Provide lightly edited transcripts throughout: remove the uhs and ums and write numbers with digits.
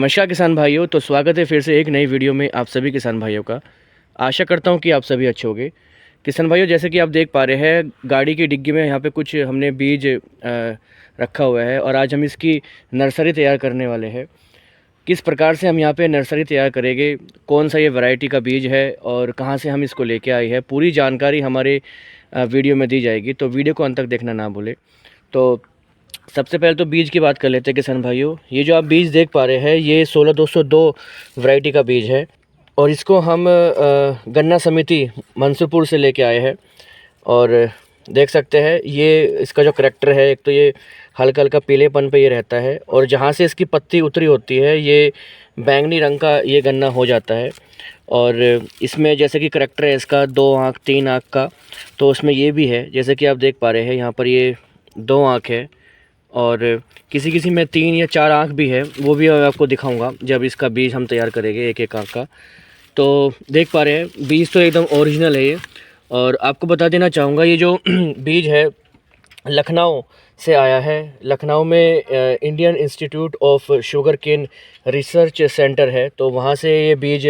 नमस्कार किसान भाइयों। तो स्वागत है फिर से एक नई वीडियो में आप सभी किसान भाइयों का। आशा करता हूं कि आप सभी अच्छे होंगे। किसान भाइयों, जैसे कि आप देख पा रहे हैं गाड़ी की डिग्गी में यहाँ पे कुछ हमने बीज रखा हुआ है और आज हम इसकी नर्सरी तैयार करने वाले हैं। किस प्रकार से हम यहाँ पे नर्सरी तैयार करेंगे, कौन सा ये वैरायटी का बीज है और कहाँ से हम इसको लेके आए हैं, पूरी जानकारी हमारे वीडियो में दी जाएगी। तो वीडियो को अंत तक देखना ना भूलें। तो सबसे पहले तो बीज की बात कर लेते हैं किसान भाइयों। ये जो आप बीज देख पा रहे हैं ये 16202 वैरायटी का बीज है और इसको हम गन्ना समिति मंसूरपुर से लेके आए हैं। और देख सकते हैं ये इसका जो करैक्टर है, एक तो ये हल्का हल्का पीलेपन पे ये रहता है और जहाँ से इसकी पत्ती उतरी होती है ये बैंगनी रंग का ये गन्ना हो जाता है। और इसमें जैसे कि करैक्टर है इसका 2 आँख 3 आँख का, तो उसमें ये भी है जैसे कि आप देख पा रहे हैं यहाँ पर ये 2 आँख है और किसी किसी में 3 या 4 आँख भी है, वो भी मैं आपको दिखाऊंगा जब इसका बीज हम तैयार करेंगे एक एक आँख का। तो देख पा रहे हैं बीज तो एकदम ओरिजिनल है ये। और आपको बता देना चाहूँगा ये जो बीज है लखनऊ से आया है। लखनऊ में Indian Institute of Sugarcane Research Centre है, तो वहाँ से ये बीज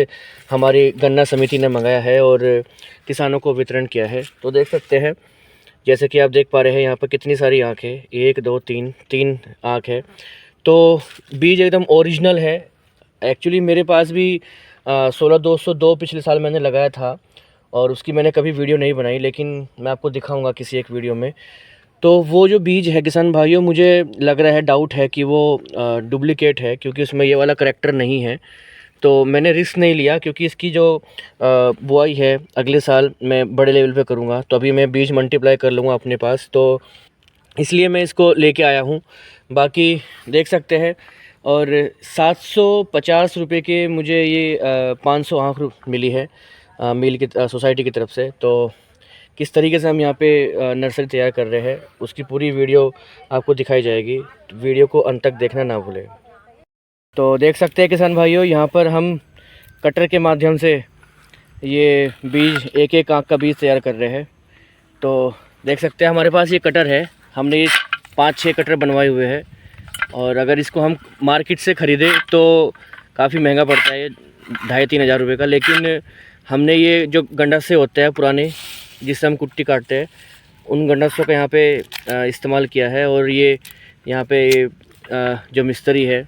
हमारी गन्ना समिति ने मंगाया है और किसानों को वितरण किया है। तो देख सकते हैं जैसे कि आप देख पा रहे हैं यहाँ पर कितनी सारी आँख है, 1 2 3 आँख है। तो बीज एकदम ओरिजिनल है। एक्चुअली मेरे पास भी 16202 पिछले साल मैंने लगाया था और उसकी मैंने कभी वीडियो नहीं बनाई, लेकिन मैं आपको दिखाऊंगा किसी एक वीडियो में। तो वो जो बीज है किसान भाइयों, मुझे लग रहा है, डाउट है कि वो डुप्लीकेट है, क्योंकि उसमें ये वाला करैक्टर नहीं है। तो मैंने रिस्क नहीं लिया क्योंकि इसकी जो बुआई है अगले साल मैं बड़े लेवल पे करूँगा, तो अभी मैं बीज मल्टीप्लाई कर लूँगा अपने पास, तो इसलिए मैं इसको लेके आया हूँ। बाकी देख सकते हैं और 750 रुपये के मुझे ये 500 आँख मिली है मिल की सोसाइटी की तरफ से। तो किस तरीके से हम यहाँ पे नर्सरी तैयार कर रहे हैं उसकी पूरी वीडियो आपको दिखाई जाएगी, तो वीडियो को अंत तक देखना ना भूलें। तो देख सकते हैं किसान भाइयों यहाँ पर हम कटर के माध्यम से ये बीज एक एक आँख का बीज तैयार कर रहे हैं। तो देख सकते हैं हमारे पास ये कटर है, हमने ये 5-6 कटर बनवाए हुए हैं और अगर इसको हम मार्केट से ख़रीदें तो काफ़ी महंगा पड़ता है, 2,500-3 हज़ार रुपये का। लेकिन हमने ये जो गंडासे होते हैं पुराने जिससे हम कुट्टी काटते हैं, उन गंडासों का यहाँ पे इस्तेमाल किया है और ये यहाँ पे जो मिस्त्री है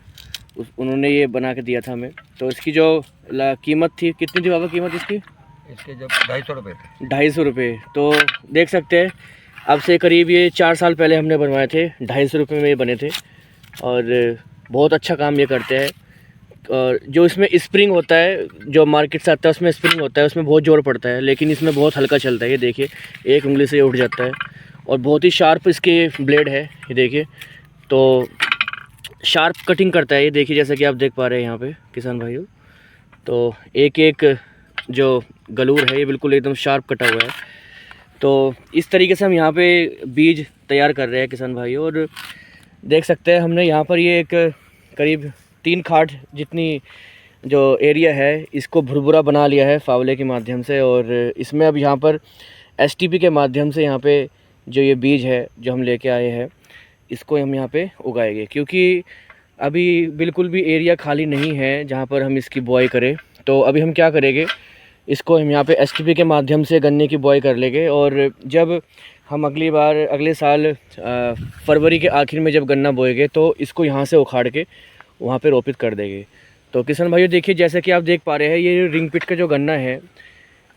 उन्होंने ये बना के दिया था हमें। तो इसकी जो कीमत थी, कितनी थी बाबा कीमत इसकी? इसके जब 250 रुपये थे। 250 रुपये। तो देख सकते हैं अब से करीब ये 4 साल पहले हमने बनवाए थे, 250 रुपये में ये बने थे और बहुत अच्छा काम ये करते हैं। और जो इसमें स्प्रिंग होता है, जो मार्केट से आता है उसमें स्प्रिंग होता है, उसमें बहुत ज़ोर पड़ता है, लेकिन इसमें बहुत हल्का चलता है। ये देखिए एक उंगली से ये उठ जाता है और बहुत ही शार्प इसके ब्लेड है, ये देखिए। तो शार्प कटिंग करता है ये देखिए, जैसे कि आप देख पा रहे हैं यहाँ पे किसान भाइयों। तो एक एक जो गलूर है ये बिल्कुल एकदम शार्प कटा हुआ है। तो इस तरीके से हम यहाँ पे बीज तैयार कर रहे हैं किसान भाइयों। और देख सकते हैं हमने यहाँ पर ये एक करीब 3 खाट जितनी जो एरिया है इसको भुरभुरा बना लिया है फावले के माध्यम से। और इसमें अब यहाँ पर एसटीपी के माध्यम से यहाँ पे जो ये बीज है जो हम लेके आए हैं इसको हम यहाँ पे उगाएंगे, क्योंकि अभी बिल्कुल भी एरिया खाली नहीं है जहाँ पर हम इसकी बुआई करें। तो अभी हम क्या करेंगे, इसको हम यहाँ पे एसटीपी के माध्यम से गन्ने की बुआई कर लेंगे और जब हम अगली बार अगले साल फरवरी के आखिर में जब गन्ना बोएंगे तो इसको यहाँ से उखाड़ के वहाँ पे रोपित कर देंगे। तो किसान भाइयों देखिए जैसे कि आप देख पा रहे हैं ये रिंग पिट का जो गन्ना है,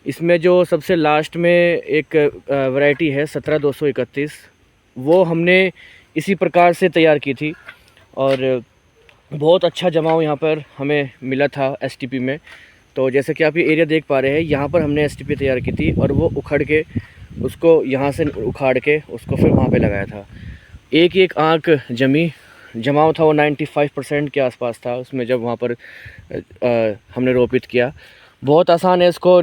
इसमें जो सबसे लास्ट में एक वैरायटी है 17231, वो हमने इसी प्रकार से तैयार की थी और बहुत अच्छा जमाव यहाँ पर हमें मिला था एसटीपी में। तो जैसे कि आप ये एरिया देख पा रहे हैं यहाँ पर हमने एसटीपी तैयार की थी और वो उखड़ के उसको यहाँ से उखाड़ के उसको फिर वहाँ पे लगाया था। एक एक आँख जमाव था वो 95% के आसपास था उसमें जब वहाँ पर हमने रोपित किया। बहुत आसान है इसको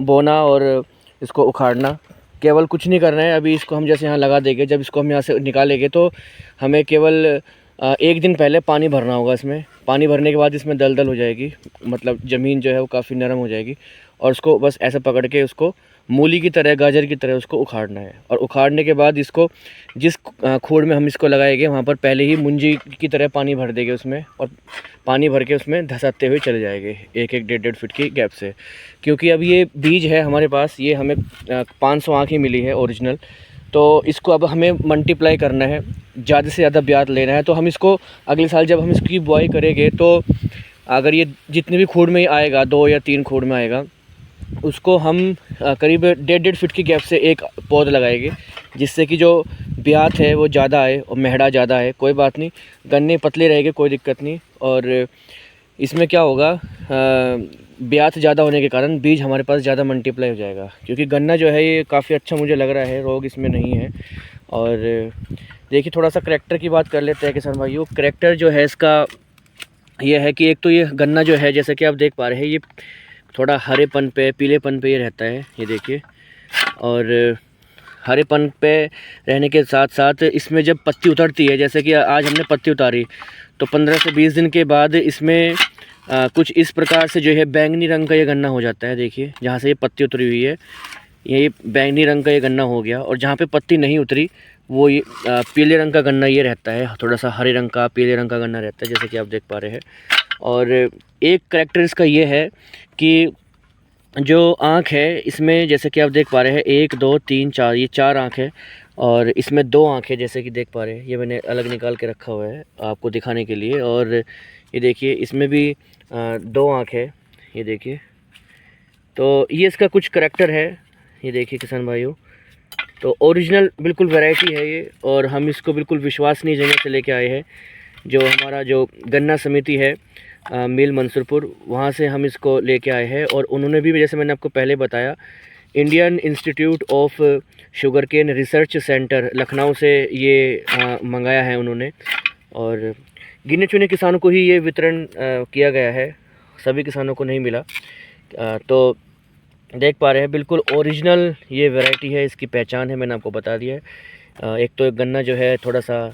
बोना और इसको उखाड़ना, केवल कुछ नहीं करना है। अभी इसको हम जैसे यहाँ लगा देंगे, जब इसको हम यहाँ से निकालेंगे तो हमें केवल 1 दिन पहले पानी भरना होगा। इसमें पानी भरने के बाद इसमें दलदल हो जाएगी, मतलब ज़मीन जो है वो काफ़ी नरम हो जाएगी और उसको बस ऐसे पकड़ के उसको मूली की तरह, गाजर की तरह उसको उखाड़ना है। और उखाड़ने के बाद इसको जिस खोड़ में हम इसको लगाएंगे वहाँ पर पहले ही मुंजी की तरह पानी भर देंगे उसमें, और पानी भर के उसमें धंसाते हुए चले जाएंगे 1-1, 1.5 फीट की गैप से। क्योंकि अब ये बीज है हमारे पास, ये हमें 500 आँख ही मिली है ओरिजिनल, तो इसको अब हमें मल्टीप्लाई करना है, ज़्यादा से ज़्यादा ब्यात लेना है। तो हम इसको अगले साल जब हम इसकी बुआई करेंगे तो अगर ये जितने भी खोड़ में आएगा, 2 या 3 खोड़ में आएगा, उसको हम करीब 1.5 फीट की गैप से एक पौध लगाएंगे, जिससे कि जो ब्यात है वो ज़्यादा आए और महड़ा ज़्यादा आए। कोई बात नहीं, गन्ने पतले रहेंगे, कोई दिक्कत नहीं। और इसमें क्या होगा, ब्यात ज़्यादा होने के कारण बीज हमारे पास ज़्यादा मल्टीप्लाई हो जाएगा। क्योंकि गन्ना जो है ये काफ़ी अच्छा मुझे लग रहा है, रोग इसमें नहीं है। और देखिए थोड़ा सा करैक्टर की बात कर लेते हैं किसान भाइयों। करैक्टर जो है इसका ये है कि एक तो ये गन्ना जो है, जैसे कि आप देख पा रहे हैं, ये थोड़ा हरेपन पे, पीलेपन पे ये रहता है, ये देखिए। और हरेपन पे रहने के साथ साथ इसमें जब पत्ती उतरती है, जैसे कि आज हमने पत्ती उतारी, तो 15 से 20 दिन के बाद इसमें कुछ इस प्रकार से जो है बैंगनी रंग का ये गन्ना हो जाता है। देखिए जहाँ से ये पत्ती उतरी हुई है, ये बैंगनी रंग का ये गन्ना हो गया। और जहाँ पे पत्ती नहीं उतरी वो ये पीले रंग का गन्ना ये रहता है, थोड़ा सा हरे रंग का, पीले रंग का गन्ना रहता है, जैसे कि आप देख पा रहे हैं। और एक करैक्टर इसका ये है कि जो आँख है इसमें, जैसे कि आप देख पा रहे हैं, 1, 2, 3, 4, ये 4 आँख है। और इसमें 2 आँख है, जैसे कि देख पा रहे हैं। ये मैंने अलग निकाल के रखा हुआ है आपको दिखाने के लिए। और ये देखिए इसमें भी 2 आँख है, ये देखिए। तो ये इसका कुछ करैक्टर है, ये देखिए किसान भाइयों। तो ओरिजिनल बिल्कुल वैरायटी है ये, और हम इसको बिल्कुल विश्वसनीय जगह से लेके आए हैं। जो हमारा जो गन्ना समिति है मिल मंसूरपुर, वहाँ से हम इसको लेके आए हैं। और उन्होंने भी, जैसे मैंने आपको पहले बताया, Indian Institute of Sugarcane Research Centre Lucknow से ये मंगाया है उन्होंने। और गिने चुने किसानों को ही ये वितरण किया गया है, सभी किसानों को नहीं मिला। तो देख पा रहे हैं बिल्कुल ओरिजिनल ये वैरायटी है, इसकी पहचान है, मैंने आपको बता दिया है। एक तो गन्ना जो है थोड़ा सा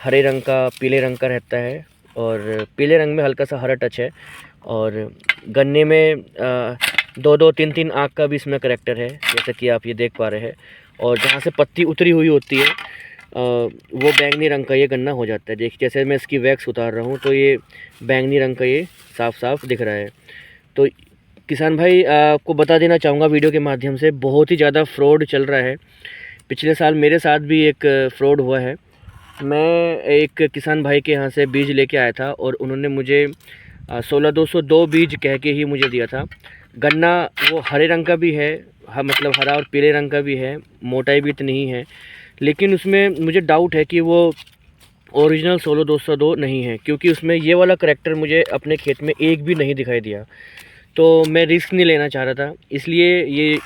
हरे रंग का, पीले रंग का रहता है, और पीले रंग में हल्का सा हरा टच है। और गन्ने में 2-2, 3-3 आँख का भी इसमें करैक्टर है, जैसे कि आप ये देख पा रहे हैं। और जहाँ से पत्ती उतरी हुई होती है वो बैंगनी रंग का ये गन्ना हो जाता है। देखिए जैसे मैं इसकी वैक्स उतार रहा हूँ तो ये बैंगनी रंग का ये साफ साफ दिख रहा है। तो किसान भाई आपको बता देना चाहूँगा वीडियो के माध्यम से, बहुत ही ज़्यादा फ्रॉड चल रहा है। पिछले साल मेरे साथ भी एक फ्रॉड हुआ है। मैं एक किसान भाई के यहाँ से बीज लेके आया था, और उन्होंने मुझे 16202 बीज कह के ही मुझे दिया था। गन्ना वो हरे रंग का भी है, मतलब हरा और पीले रंग का भी है, मोटाई भी इतनी ही है। लेकिन उसमें मुझे डाउट है कि वो ओरिजिनल 16202 नहीं है, क्योंकि उसमें ये वाला करैक्टर मुझे अपने खेत में एक भी नहीं दिखाई दिया। तो मैं रिस्क नहीं लेना चाह रहा था, इसलिए ये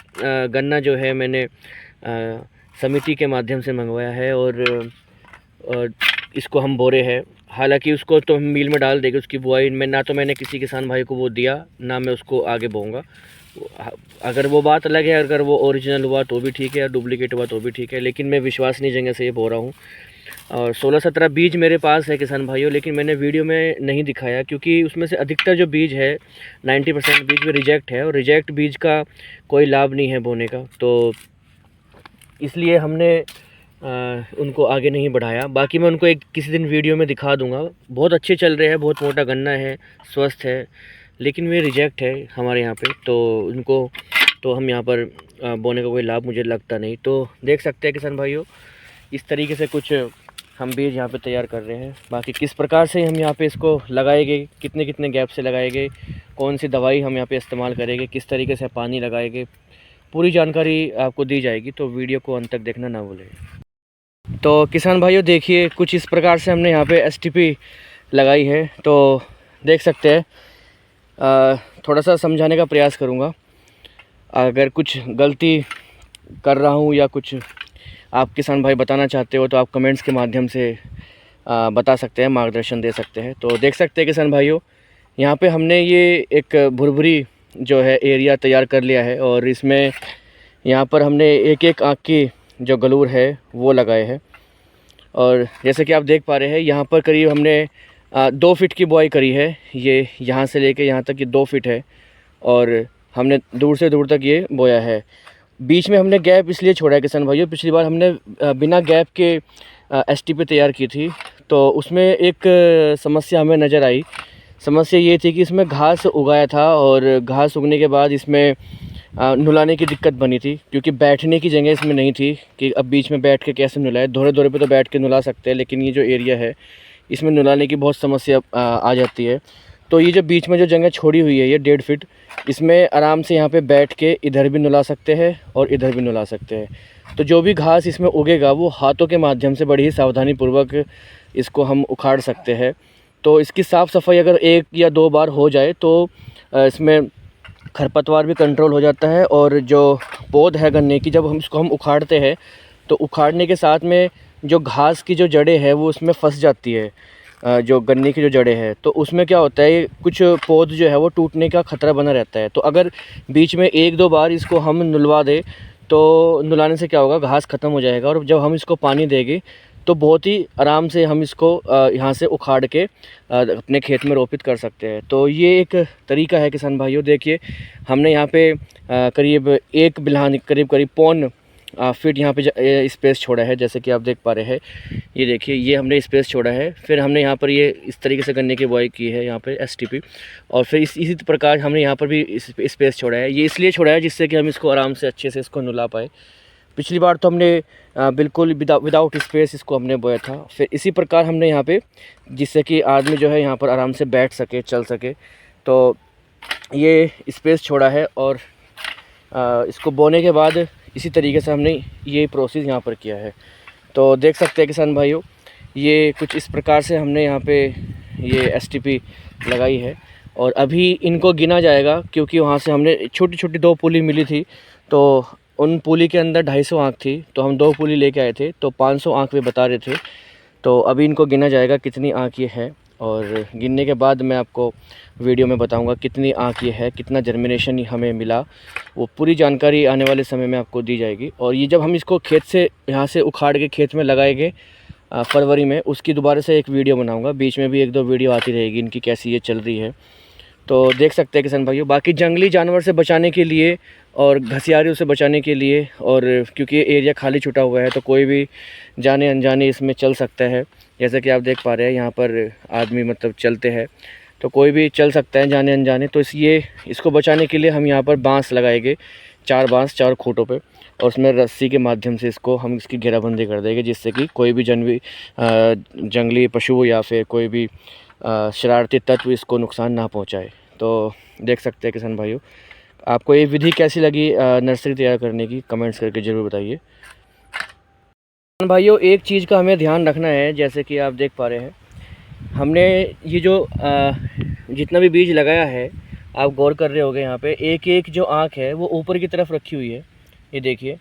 गन्ना जो है मैंने समिति के माध्यम से मंगवाया है। और इसको हम बोरे हैं, हालांकि उसको तो हम मिल में डाल देंगे, उसकी बुआई में ना तो मैंने किसी किसान भाई को वो दिया, ना मैं उसको आगे बोऊँगा। अगर वो बात अलग है, अगर वो ओरिजिनल हुआ तो भी ठीक है, डुप्लीकेट हुआ तो भी ठीक है, लेकिन मैं विश्वसनीय जगह से ये बो रहा हूँ। और 16-17 बीज मेरे पास है किसान भाइयों, लेकिन मैंने वीडियो में नहीं दिखाया, क्योंकि उसमें से अधिकतर जो बीज है 90% बीज में रिजेक्ट है, और रिजेक्ट बीज का कोई लाभ नहीं है बोने का। तो इसलिए हमने उनको आगे नहीं बढ़ाया। बाकी मैं उनको एक किसी दिन वीडियो में दिखा दूंगा। बहुत अच्छे चल रहे हैं, बहुत मोटा गन्ना है, स्वस्थ है, लेकिन वे रिजेक्ट है हमारे यहाँ पे, तो उनको तो हम यहाँ पर बोने का कोई लाभ मुझे लगता नहीं। तो देख सकते हैं किसान भाइयों, इस तरीके से कुछ हम बीज यहाँ पे तैयार कर रहे हैं। बाकी किस प्रकार से हम यहाँ पे इसको लगाएंगे, कितने कितने गैप से लगाएंगे, कौन सी दवाई हम यहाँ पे इस्तेमाल करेंगे, किस तरीके से पानी लगाएंगे, पूरी जानकारी आपको दी जाएगी। तो वीडियो को अंत तक देखना ना भूलें। तो किसान भाइयों देखिए, कुछ इस प्रकार से हमने यहाँ पे STP लगाई है। तो देख सकते हैं, थोड़ा सा समझाने का प्रयास करूँगा। अगर कुछ गलती कर रहा हूँ या कुछ आप किसान भाई बताना चाहते हो तो आप कमेंट्स के माध्यम से बता सकते हैं, मार्गदर्शन दे सकते हैं। तो देख सकते हैं किसान भाइयों, यहाँ पे हमने ये एक भुरभुरी जो है एरिया तैयार कर लिया है, और इसमें यहाँ पर हमने एक एक आँख की जो गलूर है वो लगाए हैं। और जैसे कि आप देख पा रहे हैं, यहाँ पर करीब हमने 2 फीट की बुआई करी है। ये यहाँ से लेके यहाँ तक ये 2 फीट है, और हमने दूर से दूर तक ये बोया है। बीच में हमने गैप इसलिए छोड़ा है किसान भाइयों, पिछली बार हमने बिना गैप के एसटीपी तैयार की थी, तो उसमें एक समस्या हमें नज़र आई। समस्या ये थी कि इसमें घास उगाया था और घास उगने के बाद इसमें नुलाने की दिक्कत बनी थी, क्योंकि बैठने की जगह इसमें नहीं थी कि अब बीच में बैठ के कैसे नुलाए। दोहरे दोहरे पे तो बैठ के नुला सकते हैं, लेकिन ये जो एरिया है इसमें नुलाने की बहुत समस्या आ जाती है। तो ये जो बीच में जो जगह छोड़ी हुई है ये 1.5 फीट, इसमें आराम से यहाँ पे बैठ के इधर भी नुला सकते हैं और इधर भी नुला सकते हैं। तो जो भी घास इसमें उगेगा वो हाथों के माध्यम से बड़ी ही सावधानीपूर्वक इसको हम उखाड़ सकते हैं। तो इसकी साफ़ सफाई अगर 1 या 2 बार हो जाए तो इसमें खरपतवार भी कंट्रोल हो जाता है। और जो पौध है गन्ने की, जब हम इसको उखाड़ते हैं तो उखाड़ने के साथ में जो घास की जो जड़ें हैं वो उसमें फंस जाती है। जो गन्ने की जो जड़ें हैं तो उसमें क्या होता है, कुछ पौध जो है वो टूटने का ख़तरा बना रहता है। तो अगर बीच में 1-2 बार इसको हम नुलवा दें तो नुलाने से क्या होगा, घास ख़त्म हो जाएगा। और जब हम इसको पानी देंगे तो बहुत ही आराम से हम इसको यहाँ से उखाड़ के अपने खेत में रोपित कर सकते हैं। तो ये एक तरीका है किसान भाइयों। देखिए हमने यहाँ पे करीब 1 बिल्हान करीब पौन फीट यहाँ पे स्पेस छोड़ा है, जैसे कि आप देख पा रहे हैं। ये देखिए ये हमने स्पेस छोड़ा है, फिर हमने यहाँ पर ये इस तरीके से गन्ने की बुआई की है यहाँ पे एसटीपी। और फिर इसी प्रकार हमने यहाँ पर भी स्पेस छोड़ा है। ये इसलिए छोड़ा है जिससे कि हम इसको आराम से अच्छे से इसको नुला पाए। पिछली बार तो हमने बिल्कुल विदाउट स्पेस इसको हमने बोया था। फिर इसी प्रकार हमने यहाँ पे, जिससे कि आदमी जो है यहाँ पर आराम से बैठ सके, चल सके, तो ये स्पेस छोड़ा है। और इसको बोने के बाद इसी तरीके से हमने ये प्रोसेस यहाँ पर किया है। तो देख सकते हैं किसान भाइयों, ये कुछ इस प्रकार से हमने यहाँ पे ये एसटीपी लगाई है। और अभी इनको गिना जाएगा, क्योंकि वहाँ से हमने छोटी छोटी 2 पुली मिली थी, तो उन पुली के अंदर 250 आँख थी, तो हम 2 पुली लेके आए थे, तो 500 आँख वे बता रहे थे। तो अभी इनको गिना जाएगा कितनी आँख ये है, और गिनने के बाद मैं आपको वीडियो में बताऊंगा कितनी आँख ये है, कितना जर्मिनेशन हमें मिला। वो पूरी जानकारी आने वाले समय में आपको दी जाएगी। और ये जब हम इसको खेत से यहाँ से उखाड़ के खेत में लगाएंगे फरवरी में, उसकी दोबारा से एक वीडियो बनाऊँगा। बीच में भी 1-2 वीडियो आती रहेगी इनकी, कैसी ये चल रही है। तो देख सकते हैं किसान भाइयों। बाकी जंगली जानवर से बचाने के लिए और घसियारियों से बचाने के लिए, और क्योंकि ये एरिया खाली छूटा हुआ है तो कोई भी जाने अनजाने इसमें चल सकता है। जैसे कि आप देख पा रहे हैं यहाँ पर आदमी मतलब चलते हैं, तो कोई भी चल सकता है जाने अनजाने। तो इसको बचाने के लिए हम यहाँ पर बांस लगाएंगे, 4 बांस 4 खूंटों पे, और उसमें रस्सी के माध्यम से इसको हम इसकी घेराबंदी कर देंगे, जिससे कि कोई भी जंगली पशु या फिर कोई भी शरारती तत्व इसको नुकसान ना पहुंचाए। तो देख सकते हैं किसान भाइयों, आपको ये विधि कैसी लगी नर्सरी तैयार करने की, कमेंट्स करके ज़रूर बताइए। किसान भाइयों एक चीज़ का हमें ध्यान रखना है, जैसे कि आप देख पा रहे हैं हमने ये जो जितना भी बीज लगाया है, आप गौर कर रहे होंगे यहाँ पे एक एक जो आँख है वो ऊपर की तरफ रखी हुई है। ये देखिए,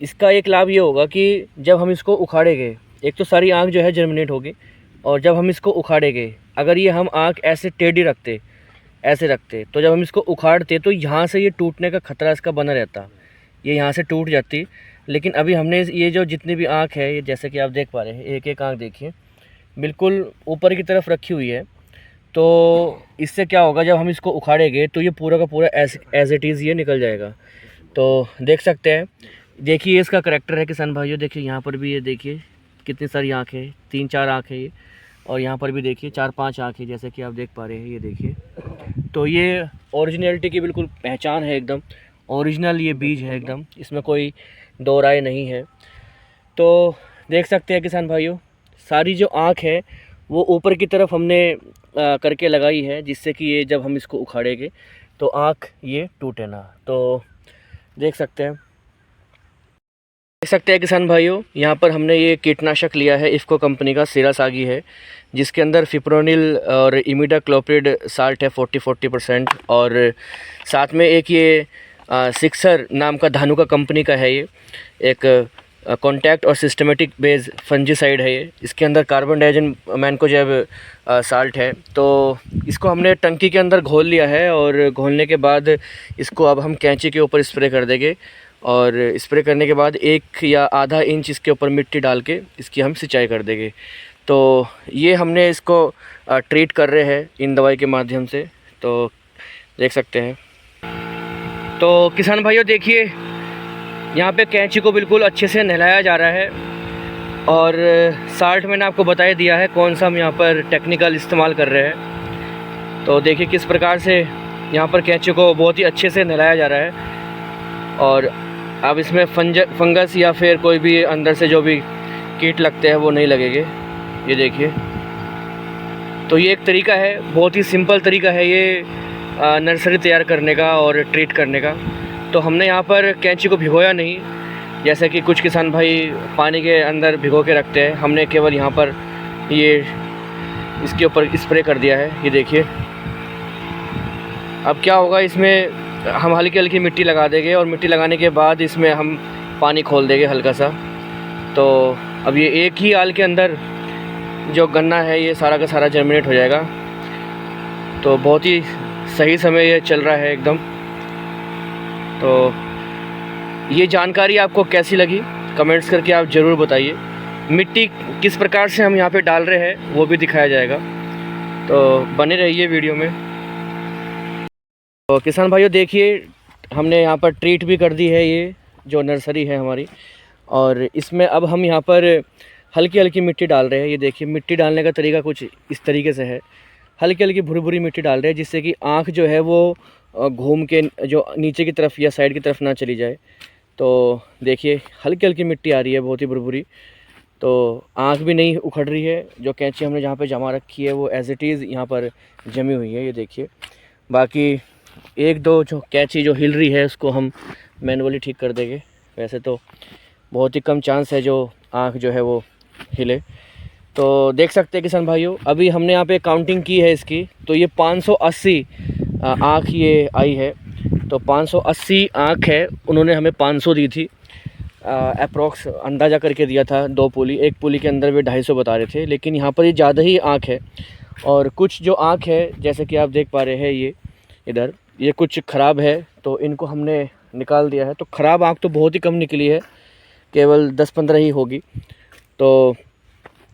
इसका एक लाभ ये होगा कि जब हम इसको उखाड़ेंगे, एक तो सारी आँख जो है जर्मिनेट होगी, और जब हम इसको उखाड़ेंगे, अगर ये हम आँख ऐसे टेढ़ी रखते, ऐसे रखते, तो जब हम इसको उखाड़ते तो यहाँ से ये टूटने का खतरा इसका बना रहता, ये यहाँ से टूट जाती। लेकिन अभी हमने ये जो जितनी भी आँख है, ये जैसे कि आप देख पा रहे हैं, एक एक आँख देखिए बिल्कुल ऊपर की तरफ रखी हुई है। तो इससे क्या होगा, जब हम इसको उखाड़ेंगे तो ये पूरा का पूरा एज इट इज़ ये निकल जाएगा। तो देख सकते हैं, देखिए इसका करैक्टर है किसान भाइयों। देखिए यहाँ पर भी ये देखिए कितनी सारी आँखें, 3-4 आँखें ये, और यहाँ पर भी देखिए 4-5 आँखें, जैसे कि आप देख पा रहे हैं। ये देखिए, तो ये ओरिजिनलिटी की बिल्कुल पहचान है, एकदम ओरिजिनल ये बीज है एकदम, इसमें कोई दो राय नहीं है। तो देख सकते हैं किसान भाइयों, सारी जो आँख है वो ऊपर की तरफ हमने करके लगाई है, जिससे कि ये जब हम इसको उखाड़ेंगे तो आँख ये टूटे ना। तो देख सकते हैं किसान भाइयों, यहाँ पर हमने ये कीटनाशक लिया है, इफ़को कंपनी का सीरासागी है, जिसके अंदर फिप्रोनिल और इमिडाक्लोप्रिड साल्ट है 40% और साथ में एक ये सिक्सर नाम का धानुका कंपनी का है। ये एक कॉन्टैक्ट और सिस्टमेटिक बेस फंजीसाइड है ये। इसके अंदर कार्बन डाइजन मैनकोजेब साल्ट है। तो इसको हमने टंकी के अंदर घोल लिया है, और घोलने के बाद इसको अब हम कैंची के ऊपर स्प्रे कर देंगे, और स्प्रे करने के बाद 1 या आधा इंच इसके ऊपर मिट्टी डाल के इसकी हम सिंचाई कर देंगे। तो ये हमने इसको ट्रीट कर रहे हैं इन दवाई के माध्यम से। तो देख सकते हैं। तो किसान भाइयों देखिए, यहाँ पे कैंची को बिल्कुल अच्छे से नहलाया जा रहा है। और साल्ट मैंने आपको बता ही दिया है कौन सा हम यहाँ पर टेक्निकल इस्तेमाल कर रहे हैं। तो देखिए किस प्रकार से यहाँ पर कैंची को बहुत ही अच्छे से नहलाया जा रहा है। और अब इसमें फंगस या फिर कोई भी अंदर से जो भी कीट लगते हैं वो नहीं लगेंगे। ये देखिए, तो ये एक तरीका है, बहुत ही सिंपल तरीका है ये नर्सरी तैयार करने का और ट्रीट करने का। तो हमने यहाँ पर कैंची को भिगोया नहीं, जैसे कि कुछ किसान भाई पानी के अंदर भिगो के रखते हैं। हमने केवल यहाँ पर ये इसके ऊपर स्प्रे कर दिया है। ये देखिए, अब क्या होगा, इसमें हम हल्की हल्की मिट्टी लगा देंगे और मिट्टी लगाने के बाद इसमें हम पानी खोल देंगे हल्का सा। तो अब ये एक ही आल के अंदर जो गन्ना है ये सारा का सारा जर्मिनेट हो जाएगा। तो बहुत ही सही समय ये चल रहा है एकदम। तो ये जानकारी आपको कैसी लगी कमेंट्स करके आप ज़रूर बताइए। मिट्टी किस प्रकार से हम यहाँ पे डाल रहे हैं वो भी दिखाया जाएगा, तो बने रहिए वीडियो में। तो किसान भाइयों देखिए, हमने यहाँ पर ट्रीट भी कर दी है ये जो नर्सरी है हमारी। और इसमें अब हम यहाँ पर हल्की हल्की मिट्टी डाल रहे हैं। ये देखिए, मिट्टी डालने का तरीका कुछ इस तरीके से है, हल्की हल्की भुरी भुरी मिट्टी डाल रहे हैं जिससे कि आँख जो है वो घूम के जो नीचे की तरफ या साइड की तरफ ना चली जाए। तो देखिए हल्की हल्की मिट्टी आ रही है, बहुत ही भुरभुरी। तो आँख भी नहीं उखड़ रही है। जो कैंची हमने जहाँ पे जमा रखी है वो एज इट इज़ यहाँ पर जमी हुई है। ये देखिए, बाकी एक दो जो कैंची जो हिल रही है उसको हम मैनुअली ठीक कर देंगे। वैसे तो बहुत ही कम चांस है जो आँख जो है वो हिले। तो देख सकते हैं किसान भाइयों, अभी हमने यहाँ पे काउंटिंग की है इसकी, तो ये 580 आँख ये आई है। तो 580 आँख है, उन्होंने हमें 500 दी थी, अप्रॉक्स अंदाज़ा करके दिया था। 2 पुली, एक पुली के अंदर वे 250 बता रहे थे, लेकिन यहाँ पर ये ज़्यादा ही आँख है। और कुछ जो आँख है जैसे कि आप देख पा रहे हैं, ये इधर ये कुछ ख़राब है तो इनको हमने निकाल दिया है। तो ख़राब आँख तो बहुत ही कम निकली है, केवल 10-15 ही होगी। तो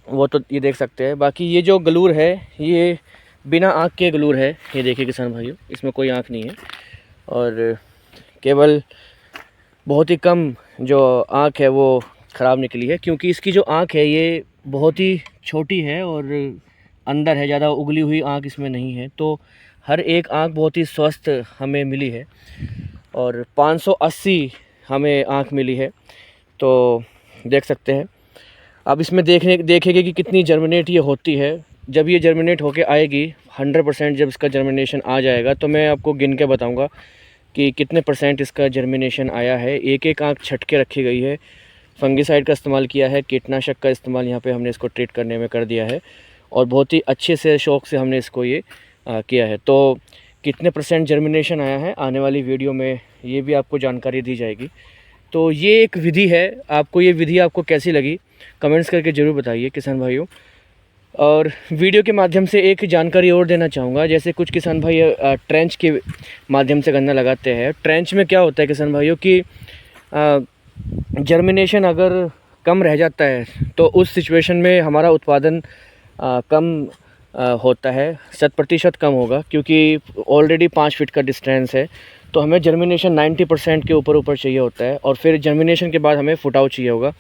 वो तो ये देख सकते हैं। बाकी ये जो गलूर है ये बिना आँख के गलूर है। ये देखिए किसान भाइयों, इसमें कोई आँख नहीं है और केवल बहुत ही कम जो आँख है वो ख़राब निकली है, क्योंकि इसकी जो आँख है ये बहुत ही छोटी है और अंदर है, ज़्यादा उगली हुई आँख इसमें नहीं है। तो हर एक आँख बहुत ही स्वस्थ हमें मिली है और 580 हमें आँख मिली है। तो देख सकते हैं। अब इसमें देखेंगे कि कितनी जर्मिनेट ये होती है। जब ये जर्मिनेट होके आएगी 100% जब इसका जर्मिनेशन आ जाएगा तो मैं आपको गिन के बताऊंगा कि कितने % इसका जर्मिनेशन आया है। एक एक आँख छट के रखी गई है, फंगिसाइड का इस्तेमाल किया है, कीटनाशक का इस्तेमाल यहाँ पे हमने इसको ट्रीट करने में कर दिया है और बहुत ही अच्छे से शौक़ से हमने इसको ये किया है। तो कितने % जर्मिनेशन आया है आने वाली वीडियो में ये भी आपको जानकारी दी जाएगी। तो ये एक विधि है, आपको ये विधि आपको कैसी लगी कमेंट्स करके ज़रूर बताइए किसान भाइयों। और वीडियो के माध्यम से एक जानकारी और देना चाहूँगा, जैसे कुछ किसान भाई ट्रेंच के माध्यम से गन्ना लगाते हैं। ट्रेंच में क्या होता है किसान भाइयों कि जर्मिनेशन अगर कम रह जाता है तो उस सिचुएशन में हमारा उत्पादन कम होता है, 100% कम होगा, क्योंकि ऑलरेडी 5 फीट का डिस्टेंस है। तो हमें जर्मिनेशन 90% के ऊपर चाहिए होता है और फिर जर्मिनेशन के बाद हमें फुटाव चाहिए होगा।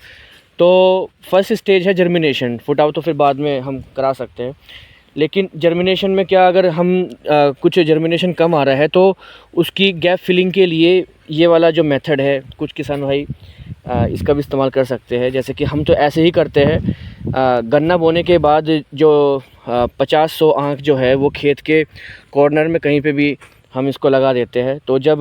तो फर्स्ट स्टेज है जर्मिनेशन, फुटाव तो फिर बाद में हम करा सकते हैं। लेकिन जर्मिनेशन में क्या, अगर हम कुछ जर्मिनेशन कम आ रहा है तो उसकी गैप फिलिंग के लिए ये वाला जो मेथड है कुछ किसान भाई इसका भी इस्तेमाल कर सकते हैं। जैसे कि हम तो ऐसे ही करते हैं, गन्ना बोने के बाद जो 50-100 आँख जो है वो खेत के कॉर्नर में कहीं पे भी हम इसको लगा देते हैं। तो जब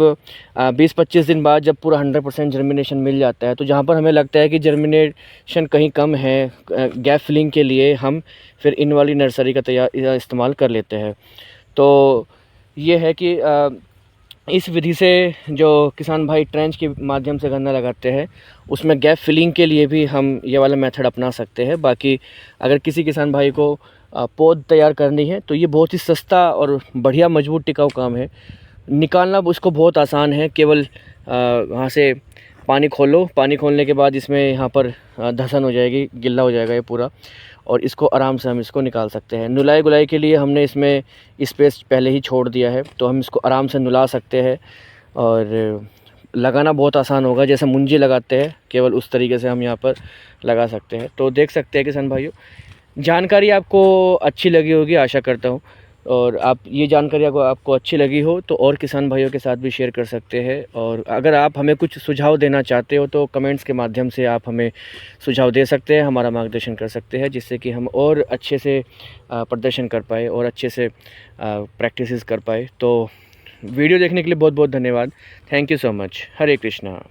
20-25 दिन बाद जब पूरा 100% जर्मिनेशन मिल जाता है तो जहाँ पर हमें लगता है कि जर्मिनेशन कहीं कम है, गैप फिलिंग के लिए हम फिर इन वाली नर्सरी का इस्तेमाल कर लेते हैं। तो ये है कि इस विधि से जो किसान भाई ट्रेंच के माध्यम से गन्ना लगाते हैं उसमें गैप फिलिंग के लिए भी हम ये वाला मेथड अपना सकते हैं। बाकी अगर किसी किसान भाई को पौध तैयार करनी है तो ये बहुत ही सस्ता और बढ़िया मजबूत टिकाऊ काम है। निकालना उसको बहुत आसान है, केवल वहाँ से पानी खोलो, पानी खोलने के बाद इसमें यहाँ पर धसन हो जाएगी, गिल्ला हो जाएगा ये पूरा, और इसको आराम से हम इसको निकाल सकते हैं। नुलाई गुलाई के लिए हमने इसमें स्पेस पहले ही छोड़ दिया है तो हम इसको आराम से नुला सकते हैं और लगाना बहुत आसान होगा, जैसे मुंजी लगाते हैं केवल उस तरीके से हम यहाँ पर लगा सकते हैं। तो देख सकते हैं किसान भाइयों, जानकारी आपको अच्छी लगी होगी आशा करता हूँ, और आप ये जानकारी अगर आपको अच्छी लगी हो तो और किसान भाइयों के साथ भी शेयर कर सकते हैं। और अगर आप हमें कुछ सुझाव देना चाहते हो तो कमेंट्स के माध्यम से आप हमें सुझाव दे सकते हैं, हमारा मार्गदर्शन कर सकते हैं, जिससे कि हम और अच्छे से प्रदर्शन कर पाए और अच्छे से प्रैक्टिसेस कर पाए। तो वीडियो देखने के लिए बहुत बहुत धन्यवाद। Thank you so much. Hare Krishna.